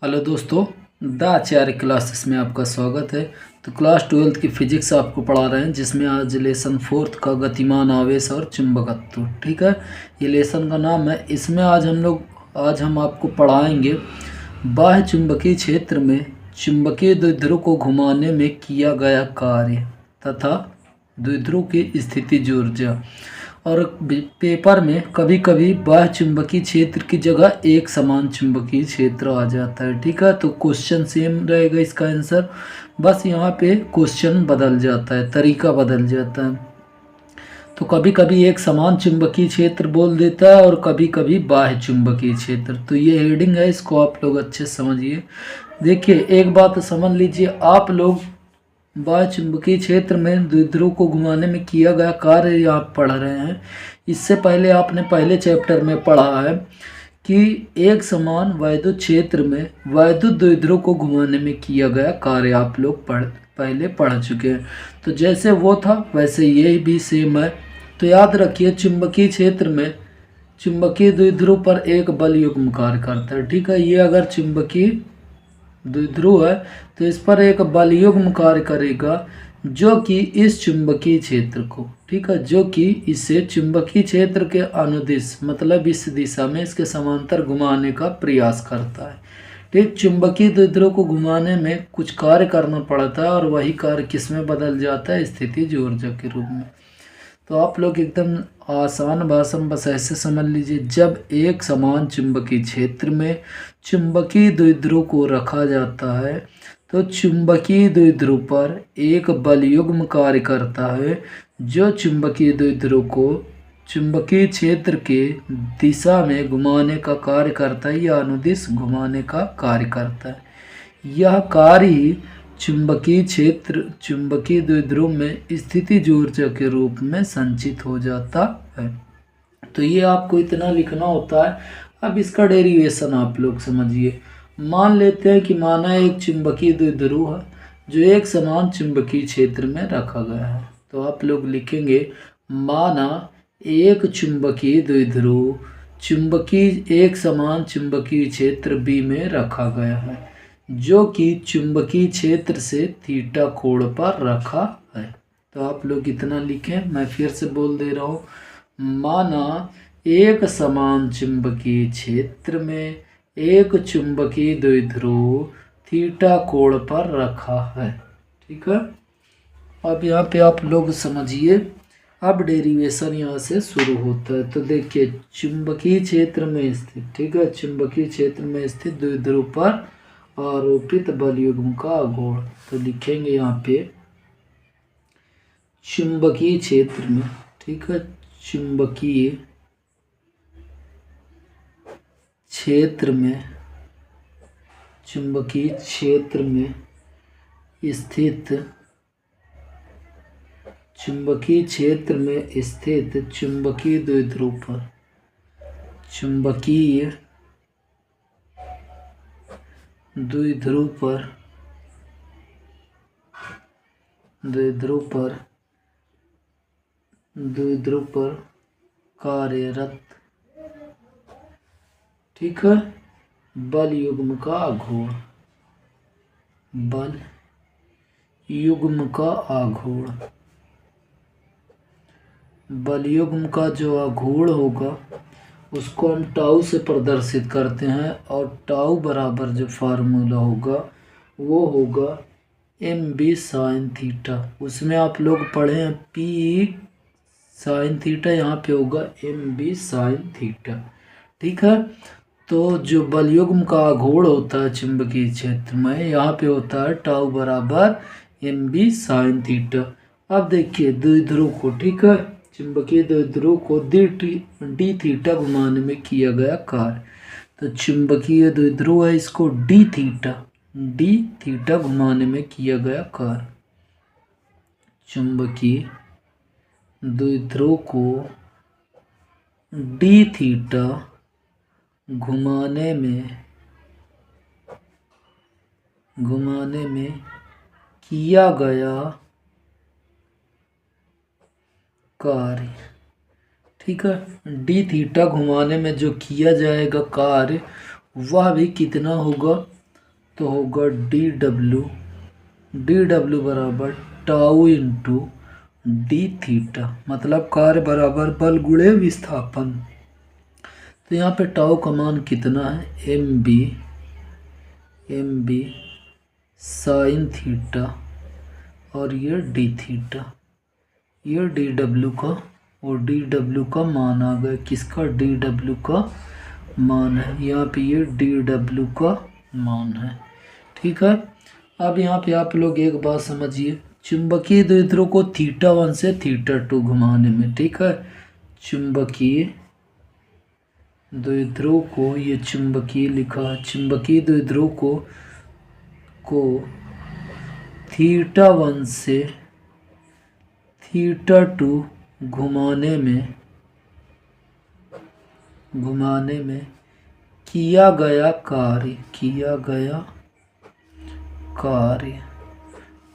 Hello दोस्तों, the Acharya classes में आपका स्वागत है। तो क्लास 12th की फिजिक्स आपको पढ़ा रहे हैं, जिसमें आज लेसन 4th का गतिमान आवेश और चुंबकत्व। ठीक है, ये लेसन का नाम है। इसमें आज हम आपको पढ़ाएंगे बाह्य चुंबकीय क्षेत्र में चुंबकीय द्विध्रुव को घुमाने में किया गया कार्य तथा द्विध्रुव की स्थितिज ऊर्जा। और पेपर में कभी कभी बाह्य चुंबकीय क्षेत्र की जगह एक समान चुंबकीय क्षेत्र आ जाता है। ठीक है, तो क्वेश्चन सेम रहेगा इसका आंसर, बस यहाँ पे क्वेश्चन बदल जाता है, तरीका बदल जाता है। तो कभी कभी एक समान चुंबकीय क्षेत्र बोल देता है और कभी कभी बाह्य चुंबकीय क्षेत्र। तो ये हेडिंग है, इसको आप लोग अच्छे से समझिए। देखिए, एक बात समझ लीजिए, आप लोग बाह्य चुंबकीय क्षेत्र में द्विध्रुव को घुमाने में किया गया कार्य आप पढ़ रहे हैं। इससे पहले आपने पहले चैप्टर में पढ़ा है कि एक समान वैद्युत क्षेत्र में वैद्युत द्विध्रुव को घुमाने में किया गया कार्य आप लोग पहले पढ़ चुके हैं। तो जैसे वो था वैसे ये भी सेम है। तो याद रखिए, चुंबकीय क्षेत्र में चुंबकीय द्विध्रुव पर एक बल युग्म कार्य करता है। ठीक है, ये अगर चुंबकीय द्विध्रुव है तो इस पर एक बल युग्म कार्य करेगा, जो कि इस चुंबकीय क्षेत्र को, ठीक है, जो कि इसे चुंबकीय क्षेत्र के अनुदिश, मतलब इस दिशा में इसके समांतर घुमाने का प्रयास करता है। ठीक, चुंबकीय द्विध्रुव को घुमाने में कुछ कार्य करना पड़ता है और वही कार्य किस में बदल जाता है? स्थितिज ऊर्जा के रूप में। तो आप लोग एकदम आसान भाषा में बस ऐसे समझ लीजिए, जब एक समान चुंबकीय क्षेत्र में चुंबकीय द्विध्रुव को रखा जाता है तो चुंबकीय द्विध्रुव पर एक बल युग्म कार्य करता है, जो चुंबकीय द्विध्रुव को चुंबकीय क्षेत्र के दिशा में घुमाने का कार्य करता है या अनुदिश घुमाने का कार्य करता है। यह कार्य ही चुंबकीय क्षेत्र चुंबकीय द्विध्रुव में स्थितिज ऊर्जा के रूप में संचित हो जाता है। तो ये आपको इतना लिखना होता है। अब इसका डेरिवेशन आप लोग समझिए। मान लेते हैं कि माना एक चुंबकीय द्विध्रुव है जो एक समान चुंबकीय क्षेत्र में रखा गया है। तो आप लोग लिखेंगे, माना एक चुंबकीय द्विध्रुव एक समान चुंबकीय क्षेत्र बी में रखा गया है, जो कि चुंबकीय क्षेत्र से थीटा कोण पर रखा है। तो आप लोग इतना लिखें, मैं फिर से बोल दे रहा हूँ। माना एक समान चुंबकीय क्षेत्र में एक चुंबकीय द्विध्रुव थीटा कोण पर रखा है। ठीक है, अब यहाँ पे आप लोग समझिए। अब डेरिवेशन यहाँ से शुरू होता है। तो देखिए, चुंबकीय क्षेत्र में स्थित, ठीक है, चुंबकीय क्षेत्र में स्थित द्विध्रुव पर आरोपित बल युग्म का आघूर्ण। तो लिखेंगे यहाँ पे चुंबकीय क्षेत्र में, ठीक है, चुंबकीय क्षेत्र में स्थित चुंबकीय क्षेत्र में स्थित चुंबकीय द्विध्रुव पर चुंबकीय द्विध्रुव पर कार्यरत, ठीक है, बल युग्म का आघूर्ण, बल युग्म का आघूर्ण, बल युग्म का जो आघूर्ण होगा उसको हम टाउ से प्रदर्शित करते हैं। और टाउ बराबर जो फार्मूला होगा वो होगा एम बी साइन थीटा। उसमें आप लोग पढ़े हैं पी साइन थीटा, यहाँ पे होगा एम बी साइन थीटा। ठीक है, तो जो बल युग्म का आघूर्ण होता है चुंबकीय क्षेत्र में, यहाँ पे होता है टाउ बराबर एम बी साइन थीटा। अब देखिए द्विध्रुव को, ठीक है, चुंबकीय द्विध्रुव को डी थीटा घुमाने में किया गया कार्य। तो चुंबकीय द्विध्रुव है, इसको डी थीटा घुमाने में किया गया कार्य। चुंबकीय द्विध्रुव को डी थीटा घुमाने में किया गया कार्य, ठीक है, डी थीटा घुमाने में जो किया जाएगा कार्य वह भी कितना होगा? तो होगा डी डब्ल्यू बराबर टाउ इंटू डी थीटा, मतलब कार्य बराबर बल गुणे विस्थापन। तो यहाँ पे टाउ का मान कितना है, एम बी साइन थीटा, और ये डी थीटा, ये डी डब्ल्यू का, और डी डब्ल्यू का मान आ गया, किसका, डी डब्ल्यू का मान है यहाँ पे, ये डी डब्ल्यू का मान है। ठीक है, अब यहाँ पे आप लोग एक बात समझिए, चुंबकीय द्विध्रुव को θ1 से θ2 घुमाने में, ठीक है, चुंबकीय द्विध्रुव को, ये चुंबकीय लिखा है, चुंबकीय द्विध्रुव को θ1 से θ2 घुमाने में किया गया कार्य,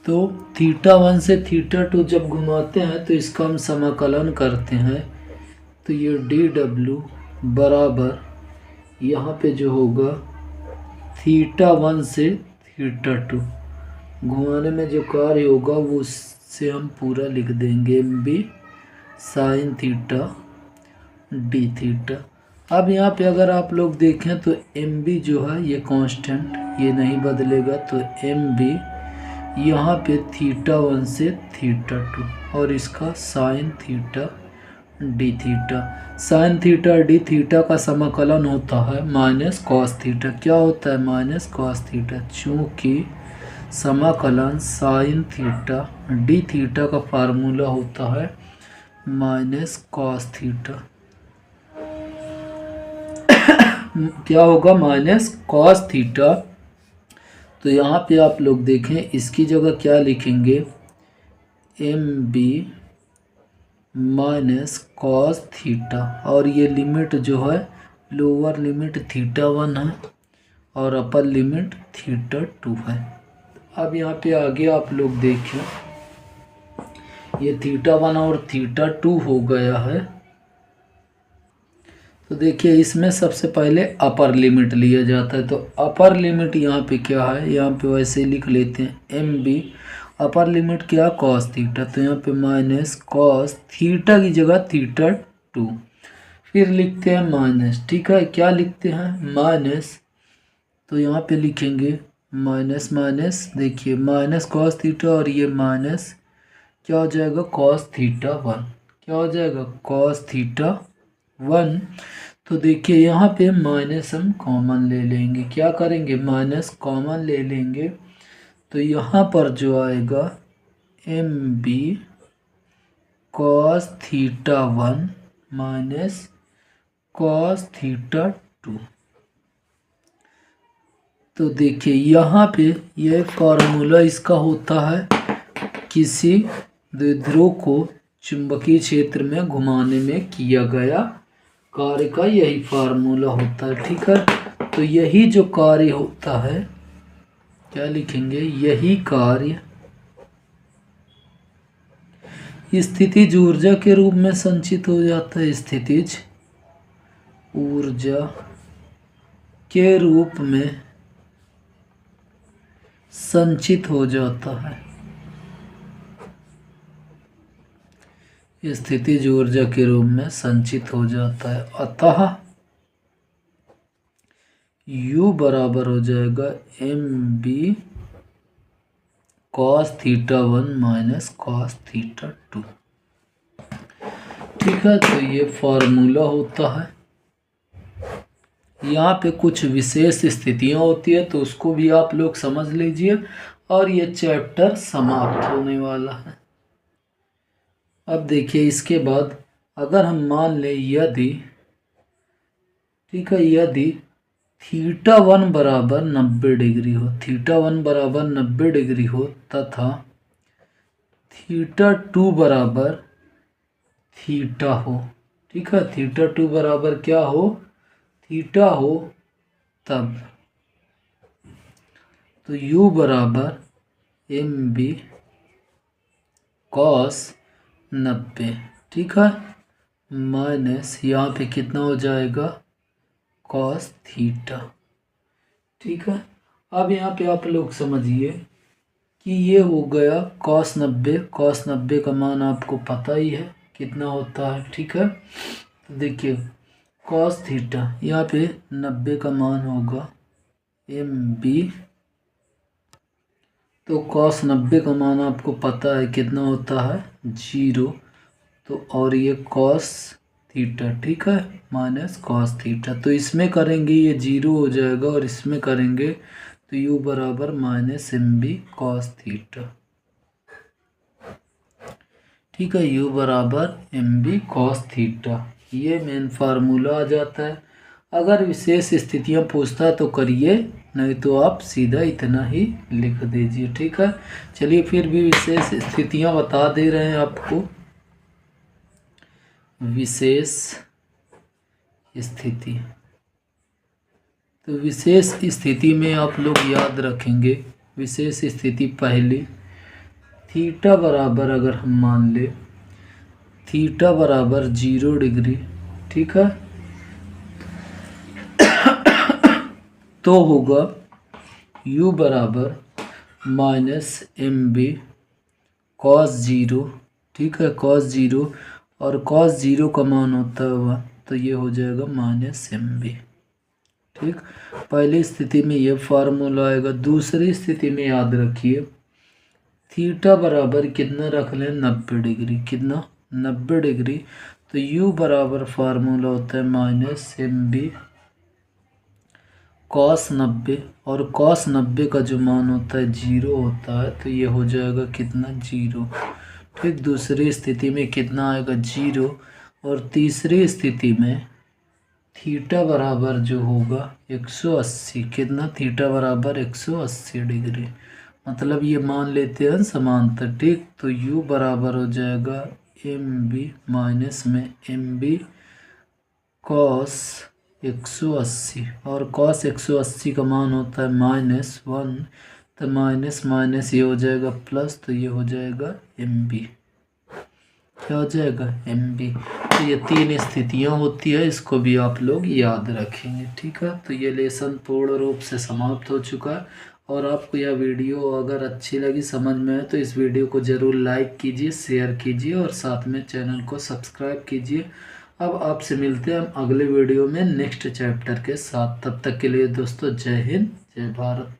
तो θ1 से θ2 जब घुमाते हैं तो इसका हम समाकलन करते हैं, तो ये डी डब्ल्यू बराबर यहाँ पे जो होगा θ1 से θ2 घुमाने में जो कार्य होगा वो उससे हम पूरा लिख देंगे, M B sine theta D theta. अब यहाँ पे अगर आप लोग देखें तो एम बी जो है ये कांस्टेंट, ये नहीं बदलेगा, तो एम बी यहाँ पे θ1 से θ2 और इसका sign theta D theta. Sign theta D theta का समाकलन होता है माइनस कॉस थीटा। क्या होता है, माइनस कॉस थीटा, चूँकि समाकलन साइन थीटा डी थीटा का फार्मूला होता है माइनस कॉस थीटा। क्या होगा, माइनस कॉस थीटा। तो यहाँ पे आप लोग देखें, इसकी जगह क्या लिखेंगे, M B minus cos theta, और ये लिमिट जो है लोअर लिमिट θ1 है और अपर लिमिट θ2 है। अब यहाँ पे आगे आप लोग देखें, ये θ1 और θ2 हो गया है, तो देखिए इसमें सबसे पहले अपर लिमिट लिया जाता है। तो अपर लिमिट यहाँ पे क्या है, यहाँ पे वैसे ही लिख लेते हैं, एम बी अपर लिमिट क्या, कॉस थीटा, तो यहाँ पे माइनस कॉस थीटा की जगह θ2, फिर लिखते हैं माइनस, ठीक है, क्या लिखते हैं, माइनस, तो यहाँ पे लिखेंगे माइनस माइनस, देखिए माइनस कॉस थीटा और ये माइनस क्या हो जाएगा, कॉस θ1, क्या हो जाएगा, कॉस θ1। तो देखिए यहाँ पे माइनस हम कॉमन ले लेंगे, क्या करेंगे, माइनस कॉमन ले लेंगे, तो यहाँ पर जो आएगा M B cos θ1 minus cos θ2। तो देखिए यहाँ पे यह फार्मूला इसका होता है, किसी द्विध्रुव को चुंबकीय क्षेत्र में घुमाने में किया गया कार्य का यही फार्मूला होता है। ठीक है, तो यही जो कार्य होता है, क्या लिखेंगे, यही कार्य स्थितिज ऊर्जा के रूप में संचित हो जाता है, स्थितिज ऊर्जा के रूप में संचित हो जाता है, स्थितिज ऊर्जा के रूप में संचित हो जाता है। अतः U बराबर हो जाएगा M B cos θ1 minus cos θ2। ठीक है, तो ये फॉर्मूला होता है। यहाँ पे कुछ विशेष स्थितियाँ होती है, तो उसको भी आप लोग समझ लीजिए, और ये चैप्टर समाप्त होने वाला है। अब देखिए इसके बाद अगर हम मान लें यदि, ठीक है, यदि θ1 बराबर 90 डिग्री हो, θ1 बराबर 90 डिग्री हो तथा θ2 बराबर थीटा हो, ठीक है, θ2 बराबर क्या हो, थीटा हो, तब तो U बराबर एम बी कॉस 90, ठीक है, माइनस यहाँ पे कितना हो जाएगा, कॉस थीटा। ठीक है, अब यहाँ पे आप लोग समझिए कि ये हो गया cos 90। cos 90 का मान आपको पता ही है कितना होता है, ठीक है। तो देखिए cos थीटा, यहाँ पे 90 का मान होगा MB। तो cos 90 का मान आपको पता है कितना होता है 0। तो और ये cos थीटा, ठीक है, माइनस cos थीटा। तो इसमें करेंगे ये 0 हो जाएगा और इसमें करेंगे तो u बराबर माइनस MB cos थीटा, ठीक है। u बराबर MB cos थीटा, ये मेन फार्मूला आ जाता है। अगर विशेष स्थितियां पूछता है तो करिए, नहीं तो आप सीधा इतना ही लिख दीजिए, ठीक है। चलिए फिर भी विशेष स्थितियां बता दे रहे हैं आपको। विशेष स्थिति, तो विशेष स्थिति में आप लोग याद रखेंगे, विशेष स्थिति पहली, थीटा बराबर अगर हम मान ले थीटा बराबर 0 डिग्री, ठीक है, तो होगा u बराबर माइनस MB cos 0, ठीक है, cos 0, और cos 0 का मान होता है तो ये हो जाएगा माइनस MB, ठीक। पहली स्थिति में ये फार्मूला आएगा। दूसरी स्थिति में याद रखिए थीटा बराबर कितना रख लें 90 डिग्री, कितना 90 डिग्री। तो u बराबर फार्मूला होता है माइनस MB cos 90, और cos 90 का जो मान होता है 0 होता है, तो ये हो जाएगा कितना 0, ठीक। दूसरी स्थिति में कितना आएगा 0, और तीसरी स्थिति में थीटा बराबर जो होगा 180, कितना थीटा बराबर 180 डिग्री, मतलब ये मान लेते हैं समांतर, ठीक। तो u बराबर हो जाएगा MB माइनस में MB cos 180, और cos 180 का मान होता है -1, तो माइनस माइनस ये हो जाएगा प्लस, तो ये हो जाएगा MB, क्या हो जाएगा MB। तो ये तीन स्थितियां होती है, इसको भी आप लोग याद रखेंगे, ठीक है। तो ये लेसन पूर्ण रूप से समाप्त हो चुका है। और आपको यह वीडियो अगर अच्छी लगी, समझ में आए, तो इस वीडियो को ज़रूर लाइक कीजिए, शेयर कीजिए और साथ में चैनल को सब्सक्राइब कीजिए। अब आपसे मिलते हैं हम अगले वीडियो में नेक्स्ट चैप्टर के साथ। तब तक के लिए दोस्तों जय हिंद, जय भारत।